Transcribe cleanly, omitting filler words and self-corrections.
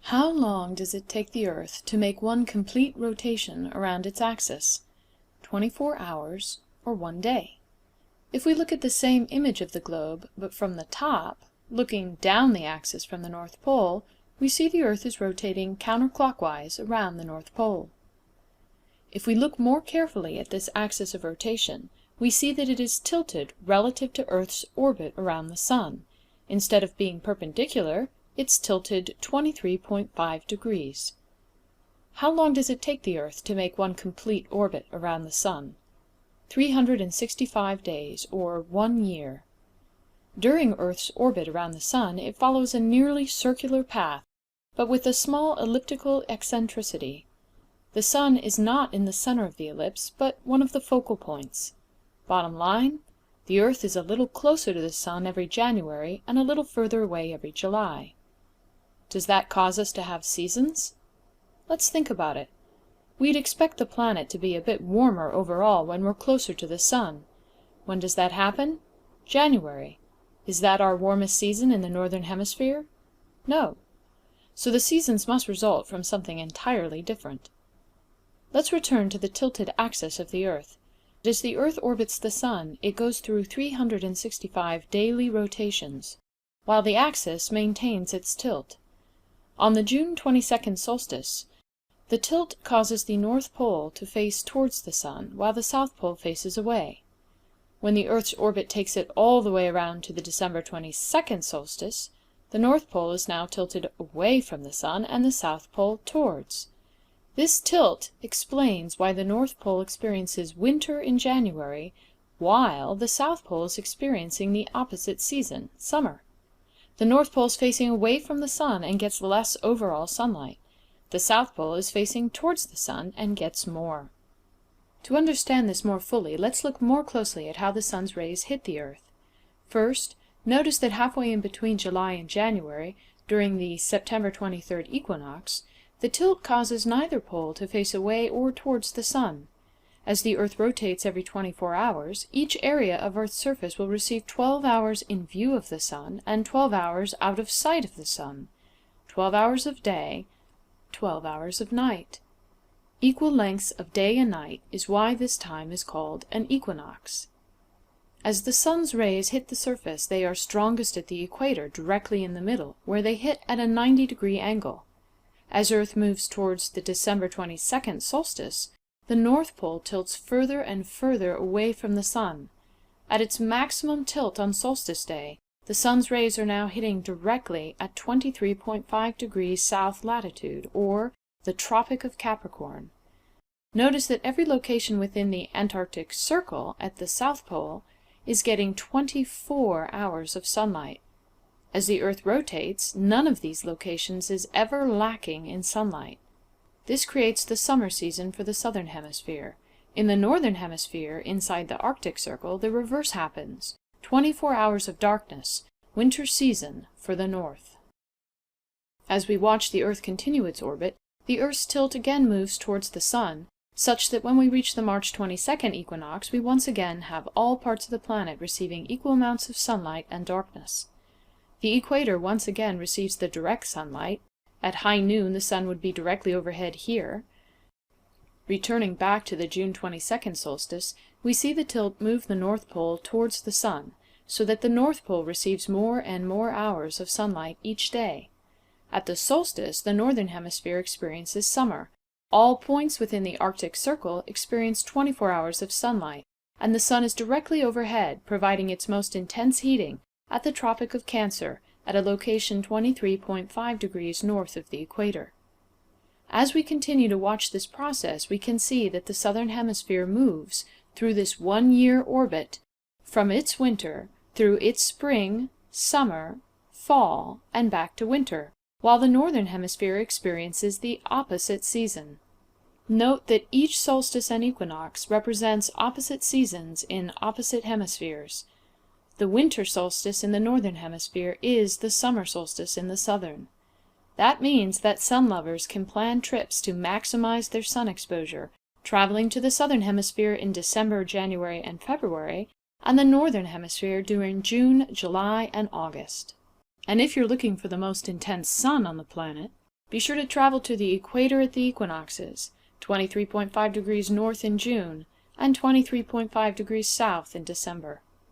How long does it take the Earth to make one complete rotation around its axis? 24 hours or 1 day? If we look at the same image of the globe, but from the top, looking down the axis from the North Pole, we see the Earth is rotating counterclockwise around the North Pole. If we look more carefully at this axis of rotation, we see that it is tilted relative to Earth's orbit around the Sun. Instead of being perpendicular, it's tilted 23.5 degrees. How long does it take the Earth to make one complete orbit around the Sun? 365 days, or 1 year. During Earth's orbit around the Sun, it follows a nearly circular path, but with a small elliptical eccentricity. The Sun is not in the center of the ellipse, but one of the focal points. Bottom line, the Earth is a little closer to the Sun every January and a little further away every July. Does that cause us to have seasons? Let's think about it. We'd expect the planet to be a bit warmer overall when we're closer to the Sun. When does that happen? January. Is that our warmest season in the Northern Hemisphere? No. So the seasons must result from something entirely different. Let's return to the tilted axis of the Earth. As the Earth orbits the Sun, it goes through 365 daily rotations, while the axis maintains its tilt. On the June 22nd solstice, the tilt causes the North Pole to face towards the Sun, while the South Pole faces away. When the Earth's orbit takes it all the way around to the December 22nd solstice, the North Pole is now tilted away from the Sun and the South Pole towards. This tilt explains why the North Pole experiences winter in January, while the South Pole is experiencing the opposite season, summer. The North Pole is facing away from the Sun and gets less overall sunlight. The South Pole is facing towards the Sun and gets more. To understand this more fully, let's look more closely at how the Sun's rays hit the Earth. First, notice that halfway in between July and January, during the September 23rd equinox, the tilt causes neither pole to face away or towards the Sun. As the Earth rotates every 24 hours, each area of Earth's surface will receive 12 hours in view of the Sun and 12 hours out of sight of the Sun. 12 hours of day, 12 hours of night. Equal lengths of day and night is why this time is called an equinox. As the Sun's rays hit the surface, they are strongest at the equator, directly in the middle, where they hit at a 90-degree angle. As Earth moves towards the December 22nd solstice, the North Pole tilts further and further away from the Sun. At its maximum tilt on solstice day, the Sun's rays are now hitting directly at 23.5 degrees south latitude, or the Tropic of Capricorn. Notice that every location within the Antarctic Circle at the South Pole is getting 24 hours of sunlight. As the Earth rotates, none of these locations is ever lacking in sunlight. This creates the summer season for the Southern Hemisphere. In the Northern Hemisphere, inside the Arctic Circle, the reverse happens. 24 hours of darkness, winter season for the North. As we watch the Earth continue its orbit, the Earth's tilt again moves towards the Sun, such that when we reach the March 22nd equinox, we once again have all parts of the planet receiving equal amounts of sunlight and darkness. The equator once again receives the direct sunlight. At high noon, the Sun would be directly overhead here. Returning back to the June 22nd solstice, we see the tilt move the North Pole towards the Sun, so that the North Pole receives more and more hours of sunlight each day. At the solstice, the Northern Hemisphere experiences summer. All points within the Arctic Circle experience 24 hours of sunlight, and the Sun is directly overhead, providing its most intense heating at the Tropic of Cancer, at a location 23.5 degrees north of the equator. As we continue to watch this process, we can see that the Southern Hemisphere moves through this 1-year orbit from its winter through its spring, summer, fall, and back to winter, while the Northern Hemisphere experiences the opposite season. Note that each solstice and equinox represents opposite seasons in opposite hemispheres. The winter solstice in the Northern Hemisphere is the summer solstice in the Southern. That means that sun lovers can plan trips to maximize their sun exposure, traveling to the Southern Hemisphere in December, January, and February, and the Northern Hemisphere during June, July, and August. And if you're looking for the most intense sun on the planet, be sure to travel to the equator at the equinoxes, 23.5 degrees north in June and 23.5 degrees south in December.